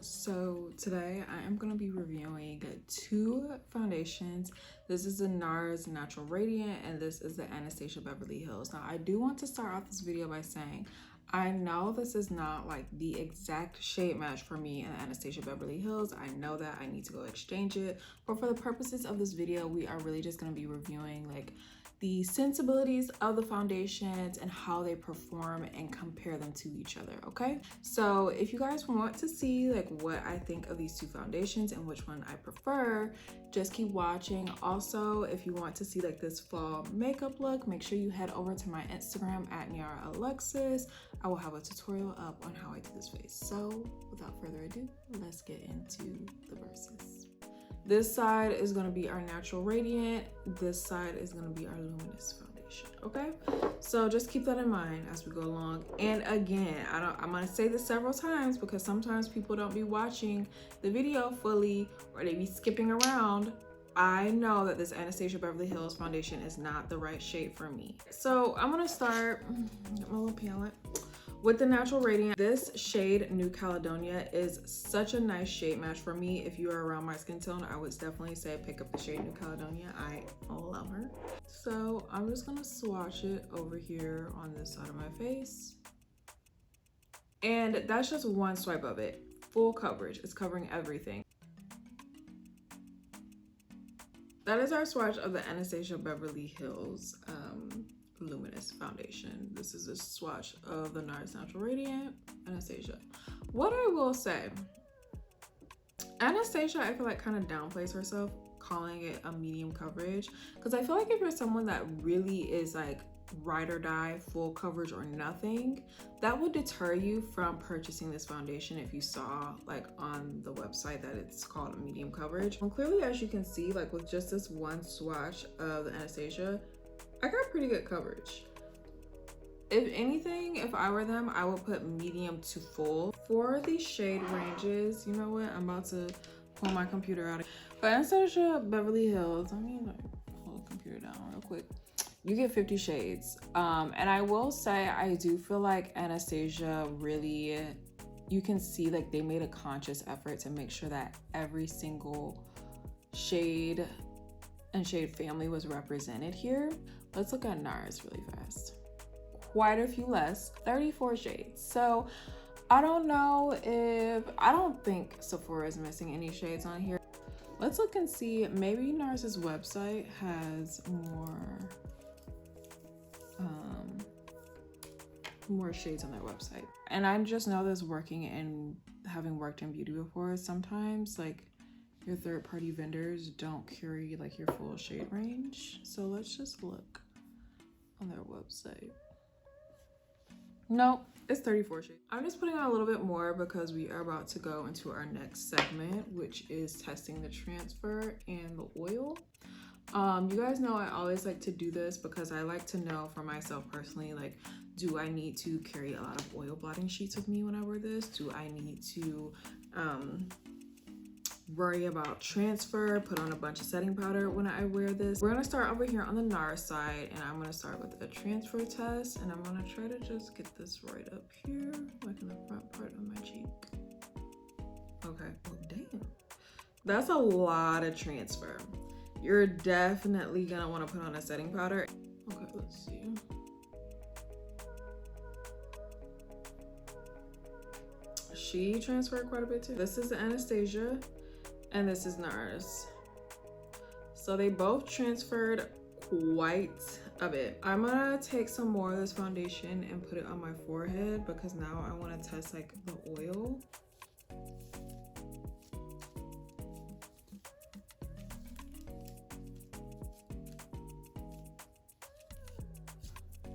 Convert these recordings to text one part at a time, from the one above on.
So today I am going to be reviewing two foundations. This is the Nars Natural Radiant and this is the Anastasia Beverly Hills. Now I do want to start off this video by saying I know this is not like the exact shade match for me in Anastasia Beverly Hills. I know that I need to go exchange it, but for the purposes of this video we are really just going to be reviewing like the sensibilities of the foundations and how they perform and compare them to each other. Okay, so if you guys want to see like what I think of these two foundations and which one I prefer, just keep watching. Also, if you want to see like this fall makeup look, make sure you head over to my Instagram at Niara Alexis. I will have a tutorial up on how I do this face. So without further ado, let's get into the verses. This side is going to be our Natural Radiant. This side is going to be our Luminous Foundation. Okay, so just keep that in mind as we go along. And again, I'm going to say this several times because sometimes people don't be watching the video fully or they be skipping around. I know that this Anastasia Beverly Hills foundation is not the right shade for me. So I'm going to start, get my little palette. With the Natural Radiant, this shade New Caledonia is such a nice shade match for me. If you are around my skin tone, I would definitely say pick up the shade New Caledonia. I love her. So I'm just gonna swatch it over here on this side of my face. And that's just one swipe of it. Full coverage, it's covering everything. That is our swatch of the Anastasia Beverly Hills Luminous Foundation. This is a swatch of the Nars Natural Radiant Anastasia. What I will say, Anastasia I feel like kind of downplays herself calling it a medium coverage, because I feel like if you're someone that really is like ride or die, full coverage or nothing, that would deter you from purchasing this foundation if you saw like on the website that it's called a medium coverage. And clearly, as you can see, like with just this one swatch of the Anastasia, I got pretty good coverage. If anything, if I were them, I would put medium to full. For the shade ranges, you know what? I'm about to pull my computer out. For Anastasia Beverly Hills, let me like pull the computer down real quick. You get 50 shades. And I will say, I do feel like Anastasia really, you can see like they made a conscious effort to make sure that every single shade and shade family was represented here. Let's look at Nars really fast. Quite a few less, 34 shades. So I don't know if, I don't think Sephora is missing any shades on here. Let's look and see, maybe Nars's website has more shades on their website. And I just know this working and having worked in beauty before, sometimes like your third-party vendors don't carry like your full shade range. So let's just look on their website. Nope, it's 34 shades. I'm just putting on a little bit more because we are about to go into our next segment, which is testing the transfer and the oil. You guys know I always like to do this because I like to know for myself personally, like, do I need to carry a lot of oil blotting sheets with me when I wear this? Do I need to worry about transfer, put on a bunch of setting powder when I wear this? We're gonna start over here on the Nars side, and I'm gonna start with a transfer test, and I'm gonna try to just get this right up here, like in the front part of my cheek. Okay, oh damn. That's a lot of transfer. You're definitely gonna wanna put on a setting powder. Okay, let's see. She transferred quite a bit too. This is the Anastasia, and this is Nars. So they both transferred quite a bit. I'm gonna take some more of this foundation and put it on my forehead because now I wanna test like the oil.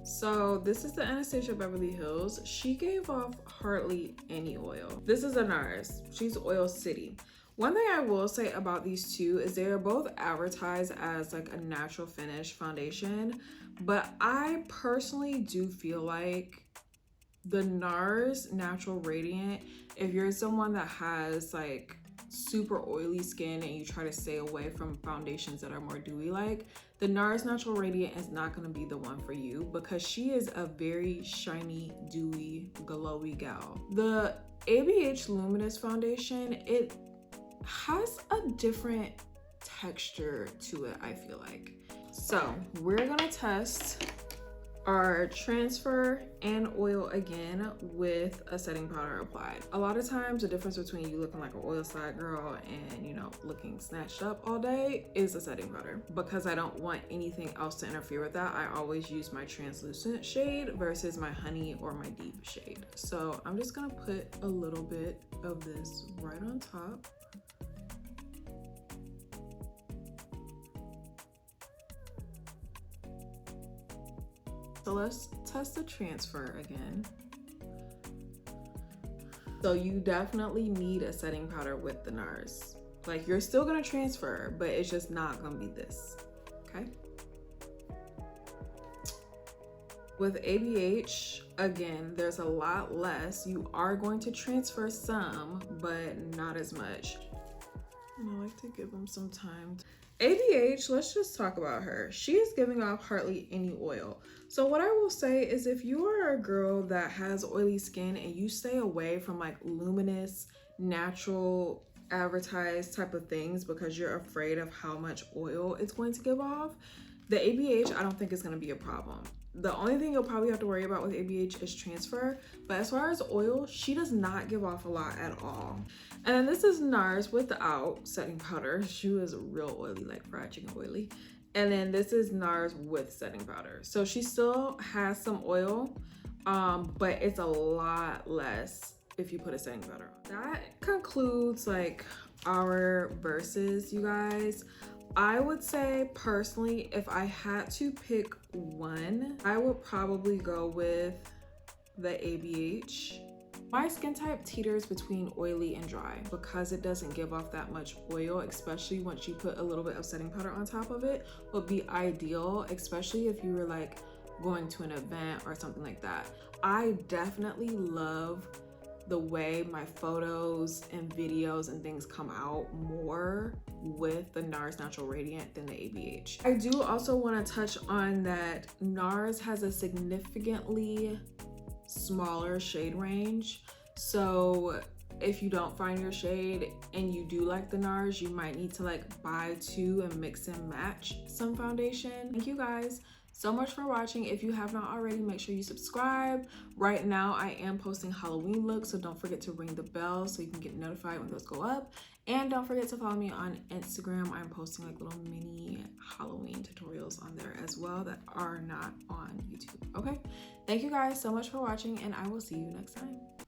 So this is the Anastasia Beverly Hills. She gave off hardly any oil. This is a Nars. She's Oil City. One thing I will say about these two is they are both advertised as like a natural finish foundation, but I personally do feel like the Nars Natural Radiant, if you're someone that has like super oily skin and you try to stay away from foundations that are more dewy like, the Nars Natural Radiant is not going to be the one for you because she is a very shiny, dewy, glowy gal. The ABH Luminous Foundation, it has a different texture to it, I feel like. So we're gonna test our transfer and oil again with a setting powder applied. A lot of times the difference between you looking like an oil side girl and, you know, looking snatched up all day is a setting powder. Because I don't want anything else to interfere with that, I always use my translucent shade versus my honey or my deep shade. So I'm just gonna put a little bit of this right on top. So let's test the transfer again. So you definitely need a setting powder with the Nars. Like, you're still gonna transfer, but it's just not gonna be this, okay? With ABH, again, there's a lot less. You are going to transfer some, but not as much. And I like to give them some time. ABH, let's just talk about her. She is giving off hardly any oil. So what I will say is, if you are a girl that has oily skin and you stay away from like luminous, natural, advertised type of things because you're afraid of how much oil it's going to give off, the ABH I don't think is going to be a problem. The only thing you'll probably have to worry about with ABH is transfer, but as far as oil, she does not give off a lot at all. And then this is Nars without setting powder. She was real oily, like fried chicken oily. And then this is Nars with setting powder. So she still has some oil, but it's a lot less if you put a setting powder on. That concludes like our verses, you guys. I would say personally, if I had to pick one, I would probably go with the ABH. My skin type teeters between oily and dry because it doesn't give off that much oil, especially once you put a little bit of setting powder on top of it, would be ideal, especially if you were like going to an event or something like that. I definitely love the way my photos and videos and things come out more with the Nars Natural Radiant than the ABH. I do also want to touch on that Nars has a significantly smaller shade range. So if you don't find your shade and you do like the Nars, you might need to like buy two and mix and match some foundation. Thank you guys so much for watching. If you have not already, make sure you subscribe. Right now I am posting Halloween looks, so don't forget to ring the bell so you can get notified when those go up. And don't forget to follow me on Instagram. I'm posting like little mini Halloween tutorials on there as well that are not on YouTube. Okay, thank you guys so much for watching, and I will see you next time.